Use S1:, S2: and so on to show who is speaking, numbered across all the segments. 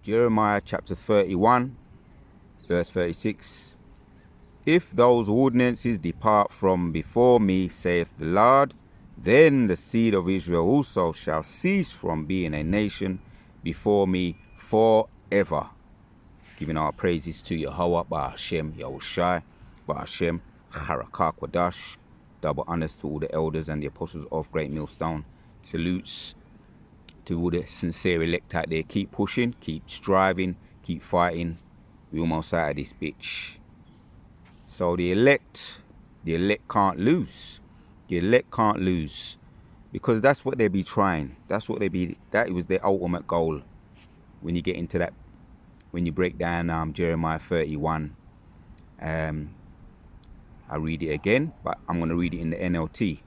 S1: Jeremiah chapter 31, verse 36. If those ordinances depart from before me, saith the Lord, then the seed of Israel also shall cease from being a nation before me forever. Giving our praises to Yahweh, Ba'ashem, Yahushai, Ba'ashem, Harakah Kwadash. Double honors to all the elders and the apostles of Great Millstone. Salutes to all the sincere elect out there. Keep pushing, keep striving, keep fighting. We almost out of this bitch. So the elect can't lose. The elect can't lose. Because that's what they be trying. That was their ultimate goal. When you get into that, when you break down Jeremiah 31, I read it again, but I'm going to read it in the NLT.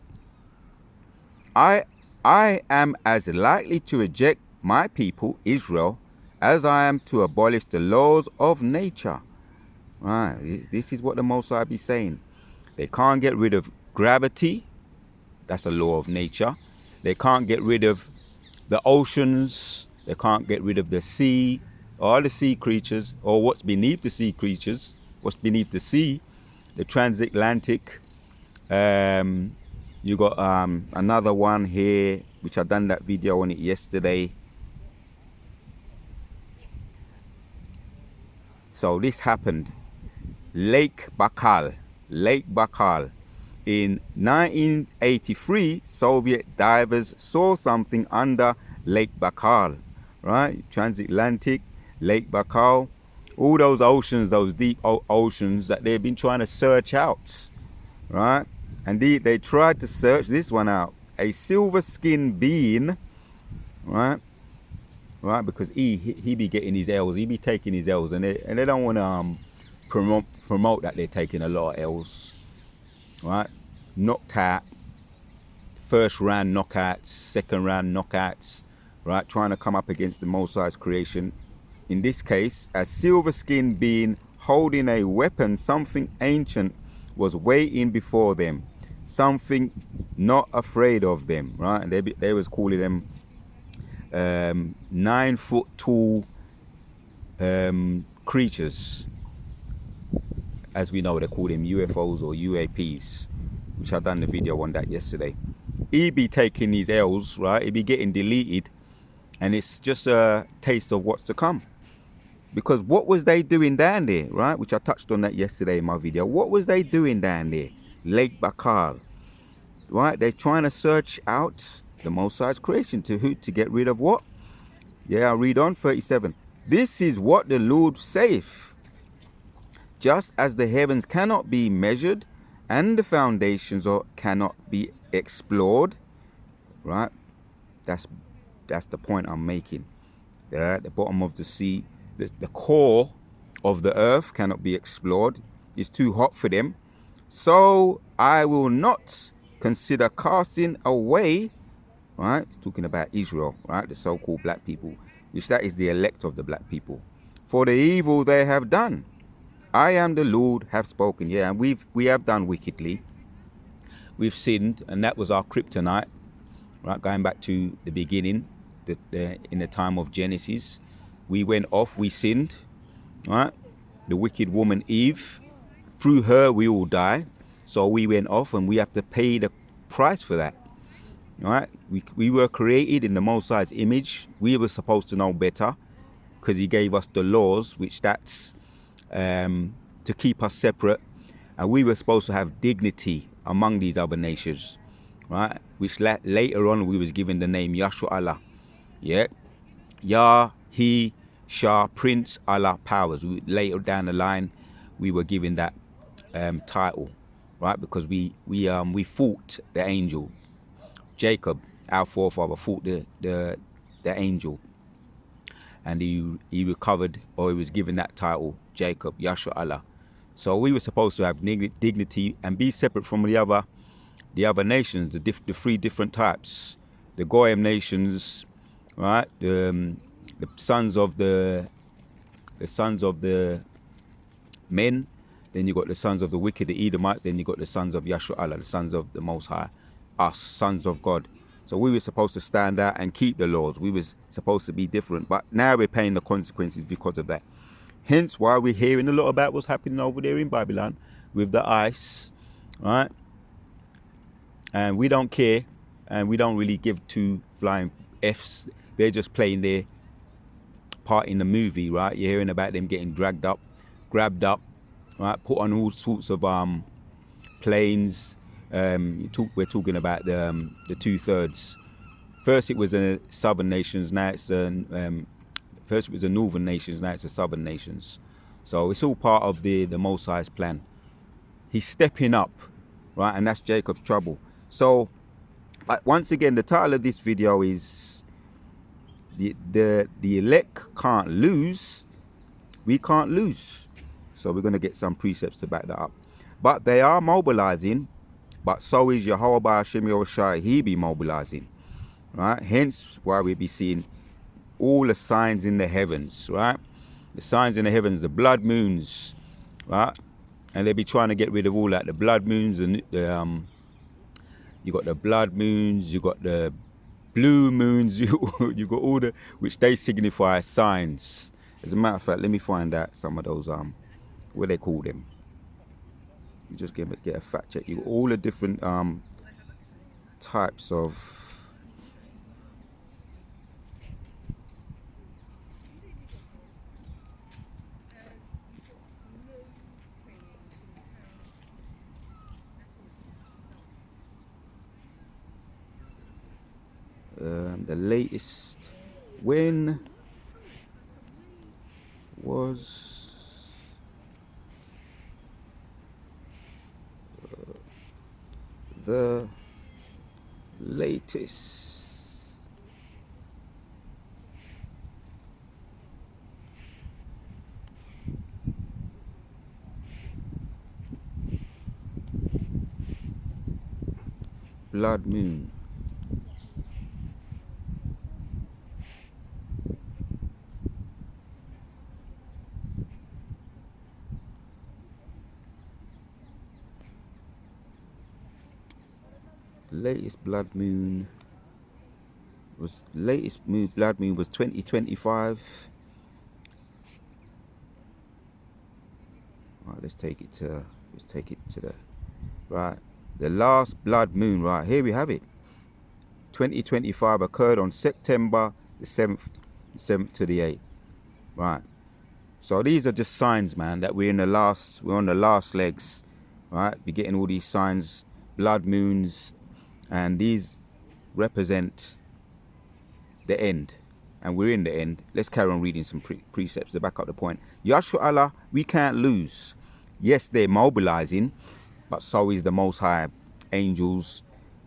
S1: I am as likely to reject my people, Israel, as I am to abolish the laws of nature. Right, this is what the Most High be saying. They can't get rid of gravity. That's a law of nature. They can't get rid of the oceans. They can't get rid of the sea, or the sea creatures, or what's beneath the sea creatures, what's beneath the sea, the transatlantic. You got another one here, which I done that video on it yesterday. So this happened. Lake Baikal. In 1983, Soviet divers saw something under Lake Baikal, right? Transatlantic, Lake Baikal, all those oceans, those deep oceans that they've been trying to search out, right? And they tried to search this one out. A silver-skinned being, right? Right, because he be getting his L's, he be taking his L's, and they don't want to promote that they're taking a lot of L's, right? Knocked out, first round knockouts, second round knockouts, right? Trying to come up against the Most High's creation. In this case, a silver-skinned being holding a weapon, something ancient, was waiting before them, something not afraid of them, right? And they was calling them 9 foot tall creatures. As we know, they call them UFOs or UAPs, which I done the video on that yesterday. He be taking these L's, right? He be getting deleted, and it's just a taste of what's to come. Because what was they doing down there, right? Which I touched on that yesterday in my video. What was they doing down there? Lake Baikal, right? They're trying to search out the Most High's creation to get rid of what? Yeah, I'll read on 37. This is what the Lord saith. Just as the heavens cannot be measured and the foundations cannot be explored, right? That's the point I'm making. They're at the bottom of the sea. The core of the earth cannot be explored. It's too hot for them. So I will not consider casting away, right? It's talking about Israel, right? The so-called black people, which that is the elect of the black people, for the evil they have done. I am the Lord, have spoken. Yeah, and we have done wickedly. We've sinned, and that was our kryptonite, right? Going back to the beginning, in the time of Genesis, we went off, we sinned, right? The wicked woman Eve, through her we all die. So we went off, and we have to pay the price for that, right? We were created in the Most High's image. We were supposed to know better, because he gave us the laws, which that's to keep us separate, and we were supposed to have dignity among these other nations, right? Which later on we was given the name Yahshua Allah, yeah, Yah, He, Shah, Prince, Allah, Powers. Later down the line, we were given that title, right? Because we fought the angel, Jacob, our forefather, fought the angel, and he recovered, or he was given that title, Jacob, Yahshua Allah. So we were supposed to have dignity and be separate from the other nations, the three different types, the Goyim nations, right? The sons of the men. Then you got the sons of the wicked, the Edomites. Then you got the sons of Yahshua Allah, the sons of the Most High, us, sons of God. So we were supposed to stand out and keep the laws. We was supposed to be different, but now we're paying the consequences because of that. Hence why we're hearing a lot about what's happening over there in Babylon with the ice, right? And we don't care, and we don't really give two flying Fs. They're just playing their part in the movie, right? You're hearing about them getting dragged up, grabbed up, right? Put on all sorts of planes. We're talking about the 2/3. First it was the southern nations, now it's first it was the northern nations, now it's the southern nations. So it's all part of the Most High's plan. He's stepping up, right? And that's Jacob's trouble. So, but once again, the title of this video is the elect can't lose. We can't lose. So we're going to get some precepts to back that up. But they are mobilizing, but so is Yehovah Hashem Yahushua. He be mobilizing, right? Hence why we be seeing all the signs in the heavens, right? The signs in the heavens, the blood moons, right? And they be trying to get rid of all that, the blood moons, and you got the blood moons, you got the blue moons, you got all the, which they signify signs. As a matter of fact, let me find out some of those, what they call them. You just get a fact check. You got all the different types of, the latest. When was the latest blood moon? Latest blood moon was 2025. All right, let's take it to the right. The last blood moon, right here we have it. 2025 occurred on September the 7th to the 8th. Right. So these are just signs, man, that we're on the last legs, right? We're getting all these signs, blood moons, and these represent the end. And we're in the end. Let's carry on reading some precepts to back up the point. Yahshua Allah, we can't lose. Yes, they're mobilizing, but so is the Most High. Angels,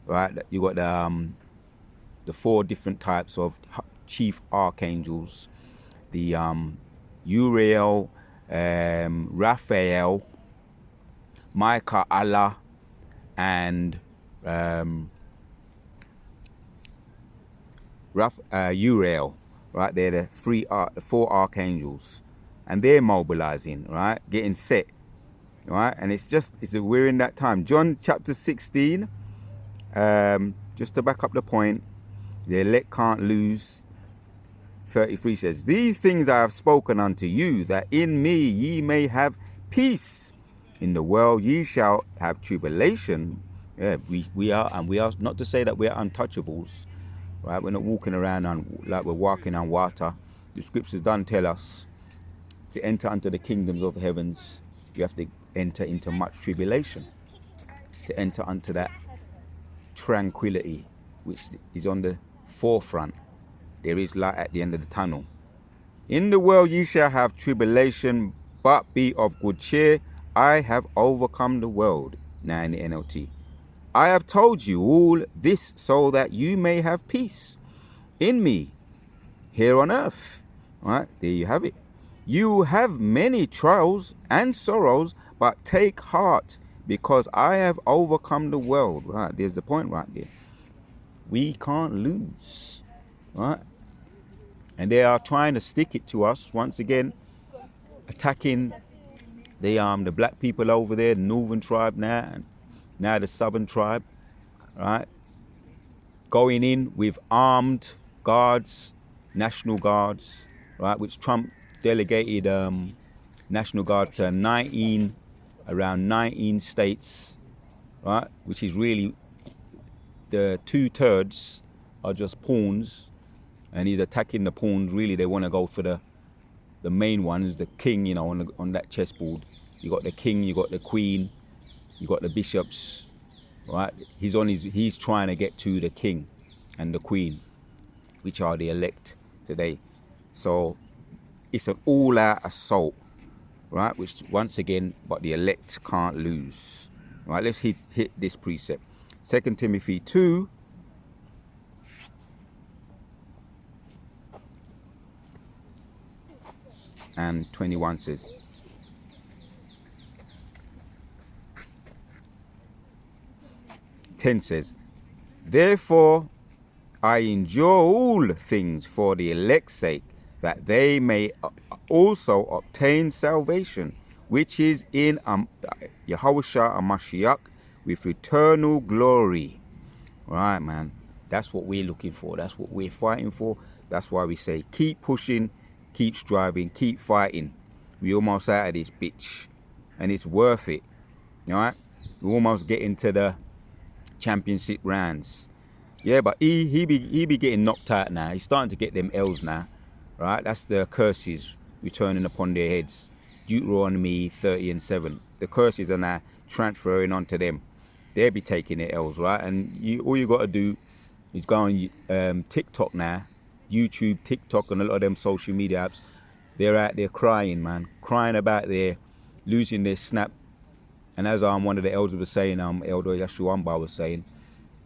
S1: right? You got the 4 different types of chief archangels. The Uriel, Raphael, Micah, Allah, and Uriel, right? They're the 4 archangels, and they're mobilizing, right? Getting set, right? And we're in that time. John chapter 16, just to back up the point, the elect can't lose. 33 says, these things I have spoken unto you, that in me ye may have peace. In the world ye shall have tribulation. Yeah, we are not to say that we're untouchables, right? We're not walking around like we're walking on water. The scriptures don't tell us to enter into the kingdoms of the heavens. You have to enter into much tribulation to enter into that tranquility, which is on the forefront. There is light at the end of the tunnel. In the world ye shall have tribulation, but be of good cheer. I have overcome the world. Now in the NLT. I have told you all this so that you may have peace in me here on earth. Right? There you have it. You have many trials and sorrows, but take heart, because I have overcome the world. Right? There's the point right there. We can't lose. Right? And they are trying to stick it to us once again, attacking the black people over there, the northern tribe now, and now the southern tribe, right? going in with armed guards, National Guards, right, which Trump delegated National Guard to around 19 states, right, which is really the 2/3 are just pawns, and he's attacking the pawns. Really, they want to go for the main ones, the king, you know, on that chessboard. You got the king, you got the queen, you got the bishops, right? He's trying to get to the king and the queen, which are the elect today. So it's an all-out assault, right? Which once again, but the elect can't lose. Right? Let's hit this precept. 2 Timothy 2. And 21 says, "10 says, therefore I endure all things for the elect's sake, that they may also obtain salvation, which is in Yahushua HaMashiach with eternal glory." Right, man. That's what we're looking for. That's what we're fighting for. That's why we say keep pushing, keep striving, keep fighting. We almost out of this bitch, and it's worth it. All right, we're almost getting to the championship rounds. Yeah, but he be getting knocked out now. He's starting to get them L's now, right? That's the curses returning upon their heads. Deuteronomy 30:7. The curses are now transferring onto them. They'll be taking their L's, right? And all you got to do is go on TikTok now, YouTube, TikTok, and a lot of them social media apps. They're out there crying, man, crying about their losing their snap. And as one of the elders was saying, Elder Yashuamba was saying,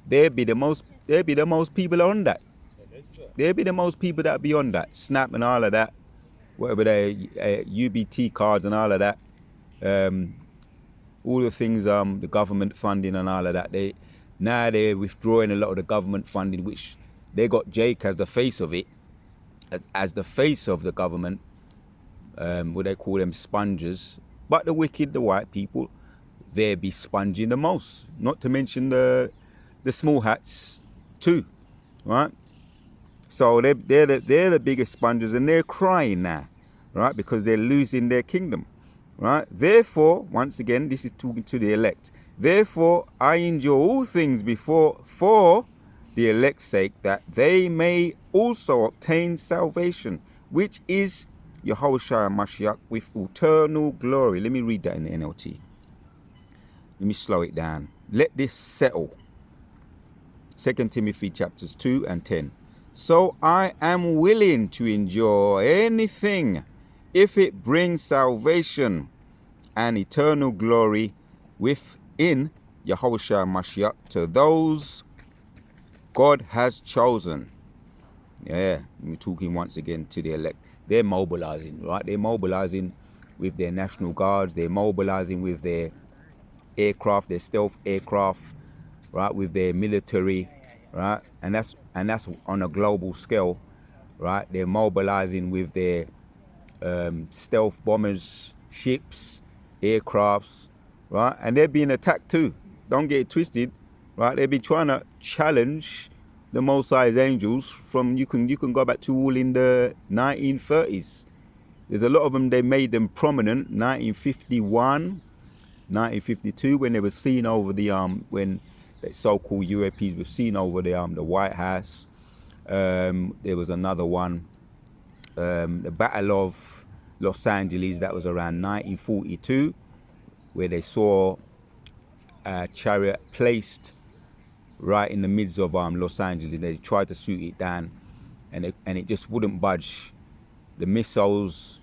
S1: there'll be the most people on that. There'll be the most people that be on that snap and all of that, whatever their UBT cards and all of that. All the things, the government funding and all of that. They're withdrawing a lot of the government funding, which they got Jake as the face of it, as the face of the government. What they call them, spongers. But the wicked, the white people, they be sponging the most. Not to mention the small hats too, right? So they're the biggest spongers, and they're crying now, right? Because they're losing their kingdom, right? Therefore, once again, this is talking to the elect. Therefore, I endure all things for the elect's sake, that they may also obtain salvation, which is Yahushua HaMashiach with eternal glory. Let me read that in the NLT. Let me slow it down. Let this settle. 2 Timothy chapters 2 and 10. So I am willing to endure anything if it brings salvation and eternal glory within Yahushua HaMashiach to those God has chosen. Yeah, we're talking once again to the elect. They're mobilizing, right? They're mobilizing with their National Guards. They're mobilizing with their aircraft, their stealth aircraft, right? With their military, right? And that's on a global scale, right? They're mobilizing with their stealth bombers, ships, aircrafts, right? And they're being attacked too. Don't get it twisted, right? They've been trying to challenge the Most High's angels from, you can go back to all in the 1930s. There's a lot of them, they made them prominent, 1951, 1952, when they were seen over the, when the so-called Europeans were seen over the White House. There was another one, the Battle of Los Angeles, that was around 1942, where they saw a chariot placed right in the midst of Los Angeles. They tried to shoot it down, and it just wouldn't budge. The missiles,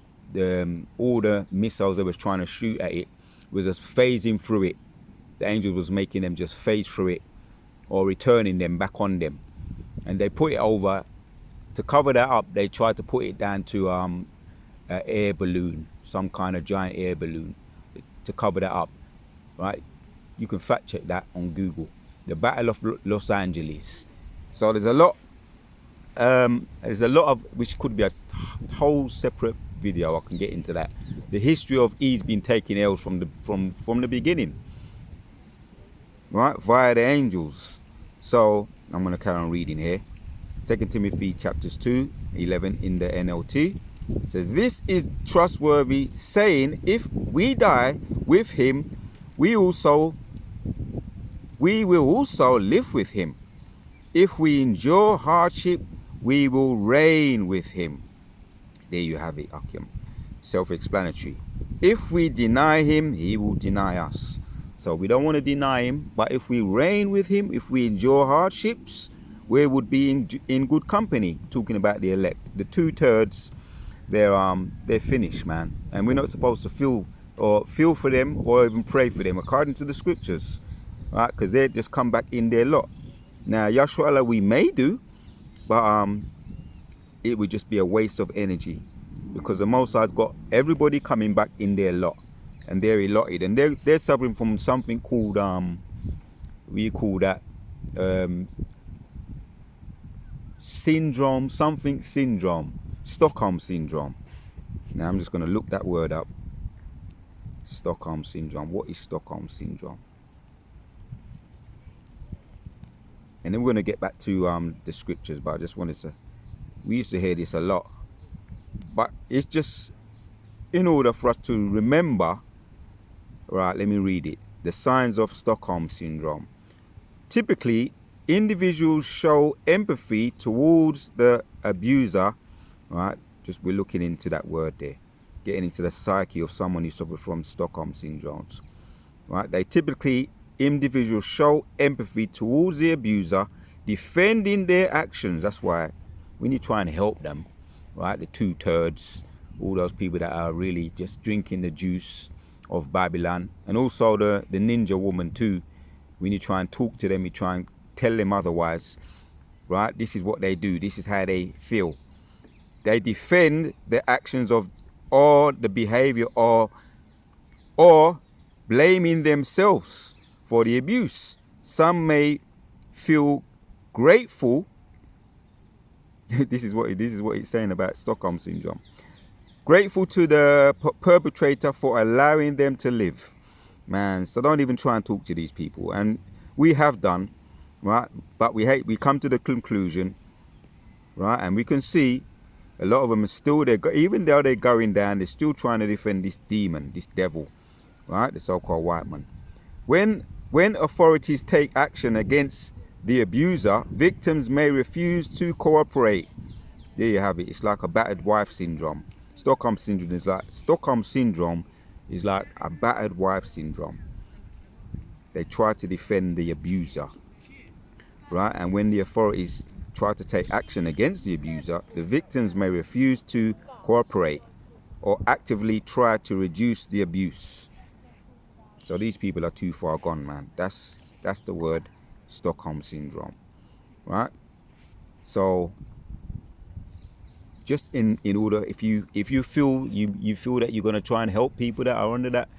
S1: all the missiles that was trying to shoot at it was just phasing through it. The angels was making them just phase through it, or returning them back on them. And they put it over, to cover that up, they tried to put it down to an air balloon, some kind of giant air balloon, to cover that up, right? You can fact check that on Google. The Battle of Los Angeles. So there's a lot of, which could be a whole separate video. I can get into that. The history of Eve's been taking L's from the beginning, right? Via the angels. So I'm going to carry on reading here. 2 Timothy chapters 2:11 in the NLT. So this is trustworthy saying, if we die with him, we will also live with him. If we endure hardship, we will reign with him. There you have it, Akim. Self-explanatory. If we deny him, he will deny us. So we don't want to deny him, but if we reign with him, if we endure hardships, we would be in good company. Talking about the elect, the 2/3, they're finished, man, and we're not supposed to feel for them or even pray for them according to the scriptures, right? Because they just come back in their lot. Now, Yahshua Allah, we may do, but it would just be a waste of energy, because the Most High's got everybody coming back in their lot, and they're allotted, and they're suffering from something called we call that syndrome, Stockholm syndrome. Now I'm just going to look that word up. Stockholm syndrome. What is Stockholm syndrome? And then we're going to get back to the scriptures, but I just wanted to, we used to hear this a lot, but it's just in order for us to remember. Right, let me read it. The signs of Stockholm syndrome. Typically, individuals show empathy towards the abuser. Right, just we're looking into that word there, getting into the psyche of someone who suffers from Stockholm syndromes. Right, individuals show empathy towards the abuser, defending their actions. That's why when you try and help them, right, the 2/3, all those people that are really just drinking the juice of Babylon, and also the ninja woman too, when you try and talk to them, you try and tell them otherwise, right? This is what they do. This is how they feel. They defend the actions of, or the behavior, or blaming themselves for the abuse. Some may feel grateful. This is what it's saying about Stockholm syndrome. Grateful to the perpetrator for allowing them to live. Man, so don't even try and talk to these people. And we have done, right? But we come to the conclusion, right? And we can see a lot of them are still there, even though they're going down, they're still trying to defend this demon, this devil, right? The so-called white man. When authorities take action against the abuser, victims may refuse to cooperate. There you have it. It's like a battered wife syndrome. Stockholm syndrome is like a battered wife syndrome. They try to defend the abuser, right? And when the authorities try to take action against the abuser, the victims may refuse to cooperate or actively try to reduce the abuse. So these people are too far gone, man. That's the word, Stockholm syndrome, right? So just in order, if you feel you feel that you're going to try and help people that are under that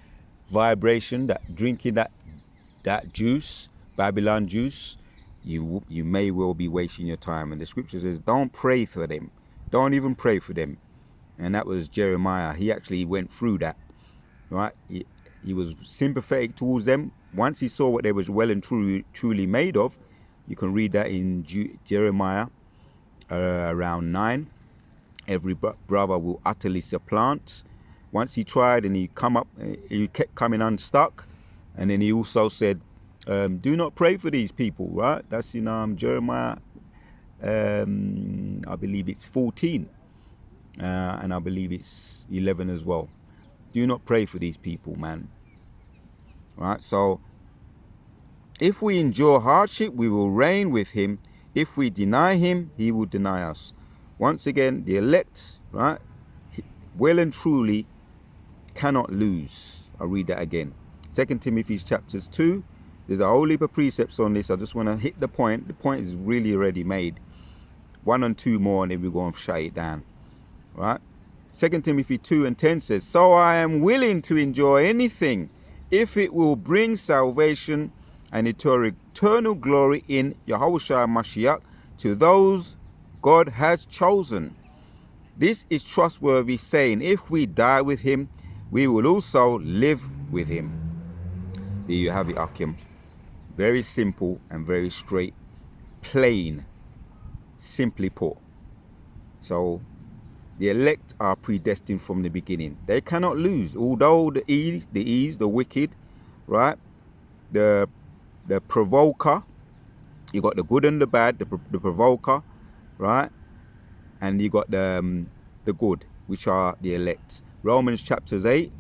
S1: vibration, that drinking that juice, Babylon juice, you may well be wasting your time. And the scripture says, don't pray for them. Don't even pray for them. And that was Jeremiah. He actually went through that, right? He was sympathetic towards them. Once he saw what they was well and truly made of, you can read that in Jeremiah around 9. Every brother will utterly supplant. Once he tried and he kept coming unstuck. And then he also said, do not pray for these people, right? That's in Jeremiah, I believe it's 14. And I believe it's 11 as well. Do not pray for these people, man. Right? So, if we endure hardship, we will reign with him. If we deny him, he will deny us. Once again, the elect, right, well and truly cannot lose. I'll read that again. 2 Timothy chapters 2. There's a whole heap of precepts on this. I just want to hit the point. The point is really already made. 1 and 2 more, and then we're going to shut it down. Right? 2 Timothy 2:10 says, so I am willing to enjoy anything if it will bring salvation and eternal glory in Yahushua Mashiach to those God has chosen. This is trustworthy saying, if we die with him, we will also live with him. There you have it, Akim. Very simple and very straight, plain, simply put. So the elect are predestined from the beginning. They cannot lose. Although the wicked, right? The provoker, you got the good and the bad, the provoker, right? And you got the good, which are the elect. Romans chapters 8,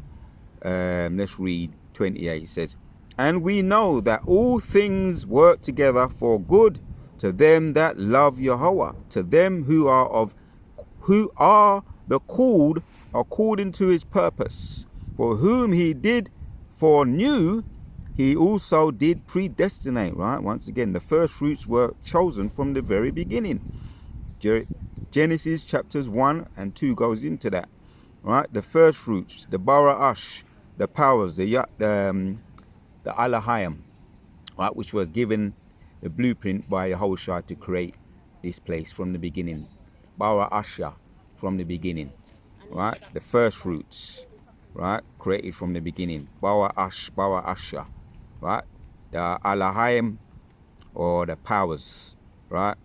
S1: let's read 28. It says, and we know that all things work together for good to them that love Yahweh, to them who are the called according to his purpose. For whom he did foreknew, he also did predestinate, right? Once again, the first fruits were chosen from the very beginning. Genesis chapters 1 and 2 goes into that, right? The first fruits, the Bara'ash, the powers, the Alahayim, right? Which was given the blueprint by Yahushua to create this place from the beginning. Bara'asha, from the beginning, right? The first fruits, right? Created from the beginning. Bara'asha, right? The Alahayim, or the powers, right?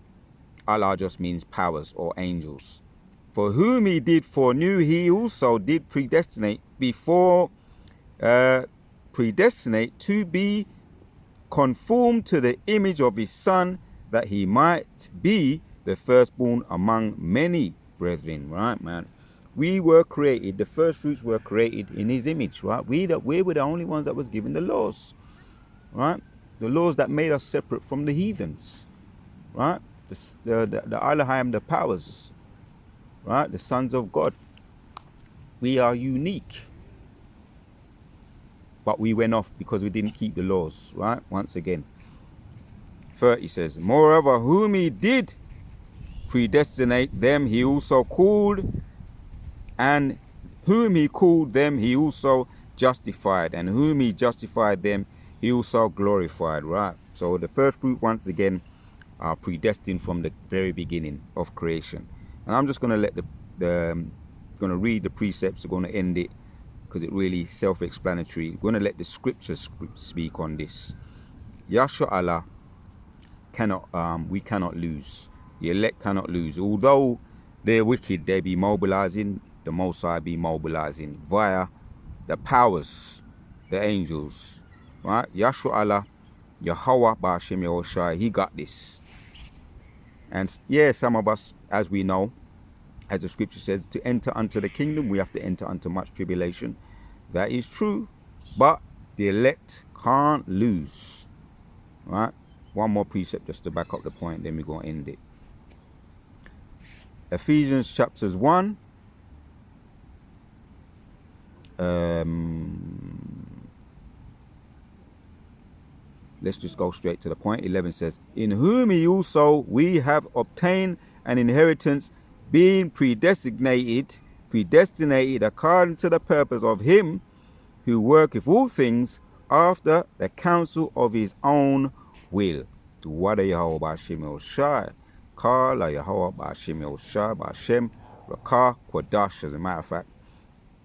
S1: Allah just means powers or angels. For whom he did foreknew, he also did predestinate to be conformed to the image of his son, that he might be the firstborn among many brethren, right, man? We were created, the first fruits were created in his image, right? We were the only ones that was given the laws, right? The laws that made us separate from the heathens, right? The Elohim, the powers, right? The sons of God. We are unique. But we went off because we didn't keep the laws, right? Once again. 30 says, moreover, whom he did predestinate, them he also called, and whom he called, them he also justified, and whom he justified, them he also glorified, right? So the first fruit, once again, are predestined from the very beginning of creation. And I'm just going to let going to read the precepts. I'm going to end it because it's really self-explanatory. I'm going to let the scriptures speak on this. Yahshua Allah we cannot lose. The elect cannot lose. Although they're wicked, they be mobilizing, the Most High be mobilizing via the powers, the angels, right? Yahshua Allah, Yahweh Ba'ashem Yahushai, he got this. And yeah, some of us, as we know, as the scripture says, to enter unto the kingdom, we have to enter unto much tribulation. That is true, but the elect can't lose, right? One more precept just to back up the point, then we're going to end it. Ephesians chapters 1. Let's just go straight to the point. 11 says, in whom he also we have obtained an inheritance, being predestinated according to the purpose of him who worketh all things after the counsel of his own will. Wada Yahweh Ba'ashem Yahushai, Kala Yahweh Ba'ashem Yahushai, Ba'ashem Rakah Kwadash. As a matter of fact,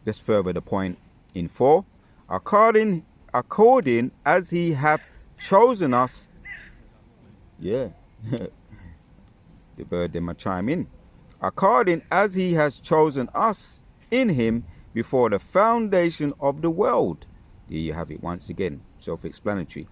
S1: let's further the point in 4. According as he hath chosen us. Yeah. The bird then might chime in. According as he has chosen us in him before the foundation of the world. There you have it once again, self-explanatory.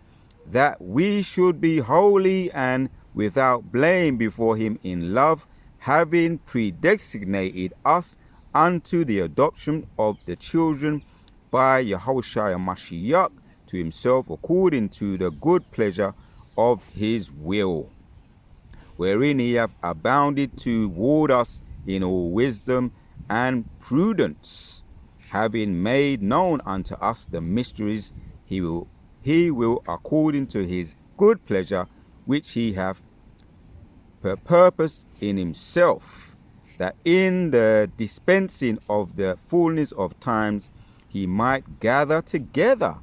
S1: That we should be holy and without blame before him in love, having predestinated us unto the adoption of the children by Yahushua Mashiach to himself, according to the good pleasure of his will, wherein he hath abounded toward us in all wisdom and prudence, having made known unto us the mysteries he will according to his good pleasure, which he hath purposed in himself, that in the dispensing of the fullness of times he might gather together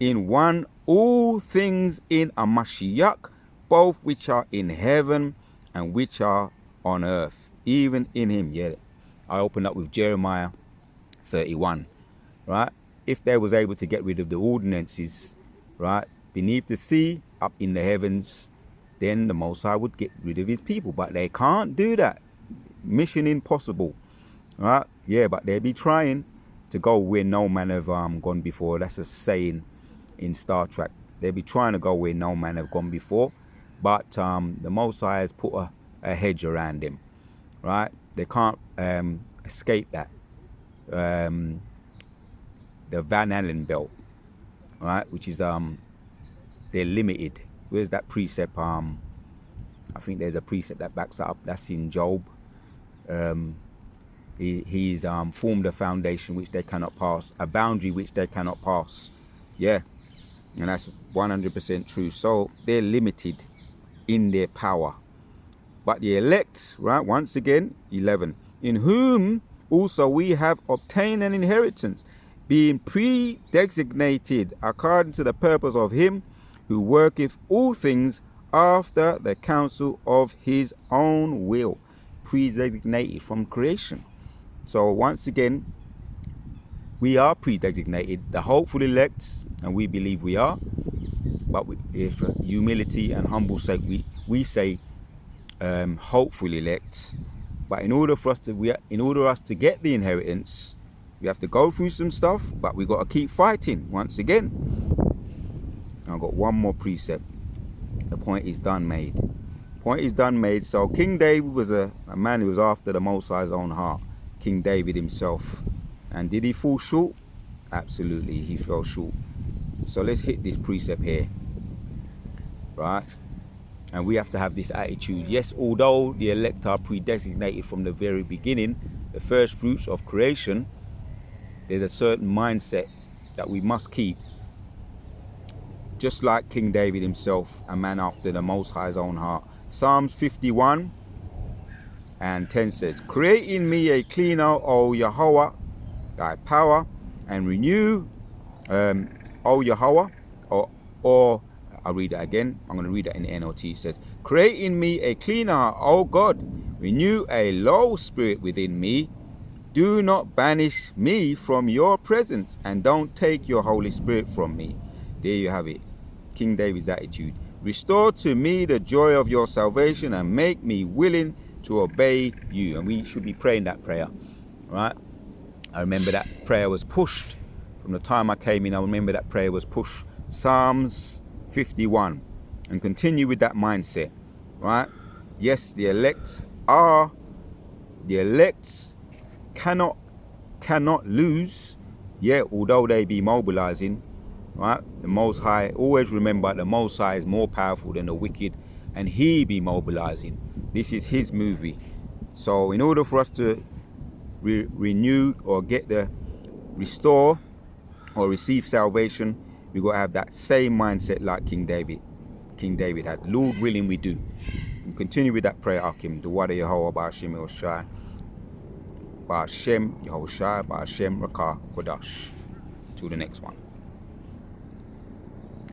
S1: in one all things in a Mashiach, both which are in heaven and which are on earth, even in him. Yeah, I opened up with Jeremiah 31, right? If they was able to get rid of the ordinances, right, beneath the sea, up in the heavens, then the Most High would get rid of his people. But they can't do that. Mission impossible. Right? Yeah, but they be trying to go where no man have gone before. That's a saying in Star Trek. They be trying to go where no man have gone before. But the Most High has put a hedge around him. Right? They can't escape that. The Van Allen belt. Right? Which is they're limited. Where's that precept? I think there's a precept that backs up. That's in Job. He's formed a foundation which they cannot pass, a boundary which they cannot pass. Yeah, and that's 100% true. So they're limited in their power. But the elect, right, once again, 11, in whom also we have obtained an inheritance, being predesignated according to the purpose of him who worketh all things after the counsel of his own will. Predesignated from creation. So once again, we are predesignated, the hopeful elect, and we believe we are. But if humility and humble sake, we say hopeful elect. But in order for us to get the inheritance, we have to go through some stuff. But we got to keep fighting. Once again, I've got one more precept. The point is done made. Point is done made. So King David was a man who was after the Most High's own heart. King David himself. And did he fall short? Absolutely, he fell short. So let's hit this precept here. Right? And we have to have this attitude. Yes, although the elect are predesignated from the very beginning, the first fruits of creation, there's a certain mindset that we must keep. Just like King David himself, a man after the Most High's own heart. Psalms 51 and 10 says, create in me a clean heart, O Yahweh, thy power, and renew, O Yahweh, or I'll read that again. I'm going to read that in the NLT. It says, create in me a clean heart, O God, renew a loyal spirit within me. Do not banish me from your presence, and don't take your Holy Spirit from me. There you have it. King David's attitude. Restore to me the joy of your salvation and make me willing to obey you. And we should be praying that prayer, right? I remember that prayer was pushed from the time I came in. I remember that prayer was pushed. Psalms 51, and continue with that mindset, right? Yes, the elect cannot lose. Yeah, although they be mobilizing, right? The Most High, always remember the Most High is more powerful than the wicked, and he be mobilizing. This is his movie. So in order for us to renew or get the restore or receive salvation, we got to have that same mindset like King David had. Lord willing, we do. And continue with that prayer, Akim. Duwada Yehovah Ba'ashem Yehoshai, Ba'ashem Yehoshai, Ba'ashem Rakah Kodash. Till the next one.